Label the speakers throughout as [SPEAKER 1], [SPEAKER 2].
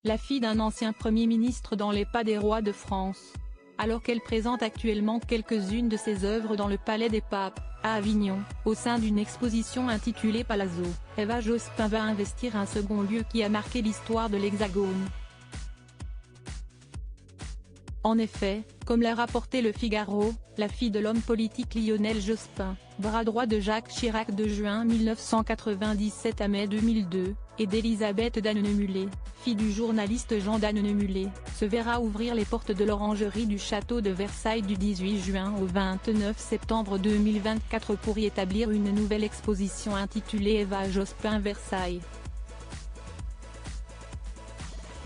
[SPEAKER 1] la fille d'un ancien Premier ministre dans les pas des rois de France. Alors qu'elle présente actuellement quelques-unes de ses œuvres dans le Palais des Papes, à Avignon, au sein d'une exposition intitulée Palazzo, Eva Jospin va investir un second lieu qui a marqué l'histoire de l'Hexagone. En effet, comme l'a rapporté Le Figaro, la fille de l'homme politique Lionel Jospin, bras droit de Jacques Chirac de juin 1997 à mai 2002, et d'Elisabeth Dannemuller, fille du journaliste Jean Dannemuller, se verra ouvrir les portes de l'orangerie du château de Versailles du 18 juin au 29 septembre 2024 pour y établir une nouvelle exposition intitulée Eva Jospin Versailles.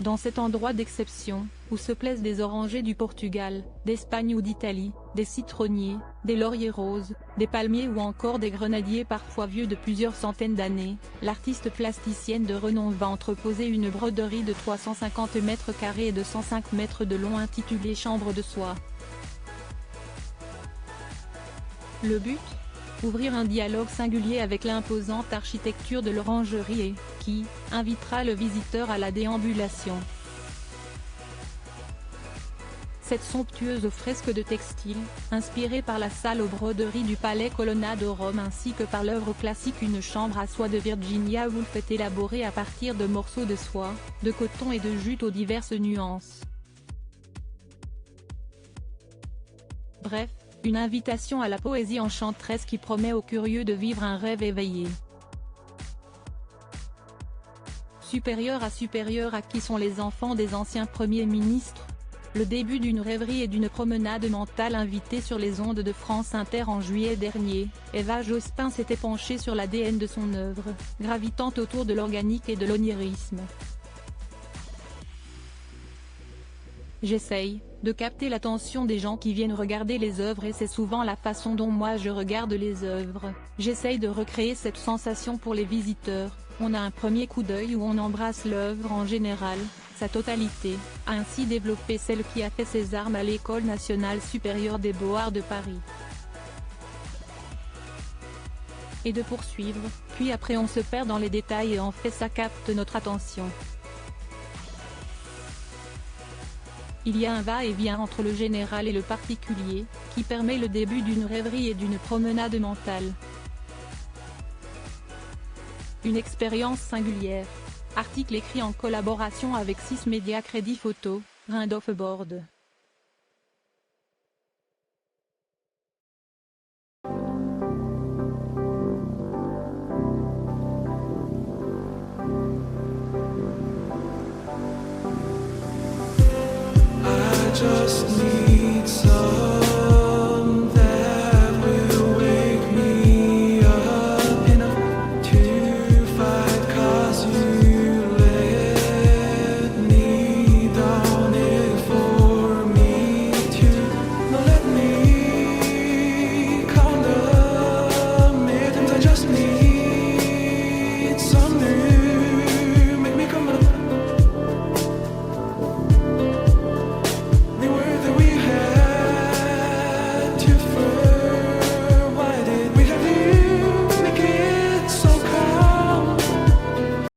[SPEAKER 1] Dans cet endroit d'exception, où se plaisent des orangers du Portugal, d'Espagne ou d'Italie, des citronniers, des lauriers roses, des palmiers ou encore des grenadiers parfois vieux de plusieurs centaines d'années, l'artiste plasticienne de renom va entreposer une broderie de 350 mètres carrés et de 105 mètres de long intitulée Chambre de soie. Le but ? Ouvrir un dialogue singulier avec l'imposante architecture de l'orangerie et, qui, invitera le visiteur à la déambulation. Cette somptueuse fresque de textile, inspirée par la salle aux broderies du Palais Colonna de Rome ainsi que par l'œuvre classique Une chambre à soie de Virginia Woolf est élaborée à partir de morceaux de soie, de coton et de jute aux diverses nuances. Bref, une invitation à la poésie enchanteresse qui promet aux curieux de vivre un rêve éveillé. Supérieur à qui sont les enfants des anciens premiers ministres ? Le début d'une rêverie et d'une promenade mentale invitée sur les ondes de France Inter en juillet dernier, Eva Jospin s'était penchée sur l'ADN de son œuvre, gravitant autour de l'organique et de l'onirisme. J'essaye de capter l'attention des gens qui viennent regarder les œuvres et c'est souvent la façon dont moi je regarde les œuvres. J'essaye de recréer cette sensation pour les visiteurs. On a un premier coup d'œil où on embrasse l'œuvre en général, sa totalité, a ainsi développé celle qui a fait ses armes à l'École nationale supérieure des beaux-arts de Paris. Et de poursuivre, puis après on se perd dans les détails et en fait ça capte notre attention. Il y a un va-et-vient entre le général et le particulier, qui permet le début d'une rêverie et d'une promenade mentale. Une expérience singulière. Article écrit en collaboration avec 6 médias Crédit Photo, Rindolph Board.
[SPEAKER 2] Just need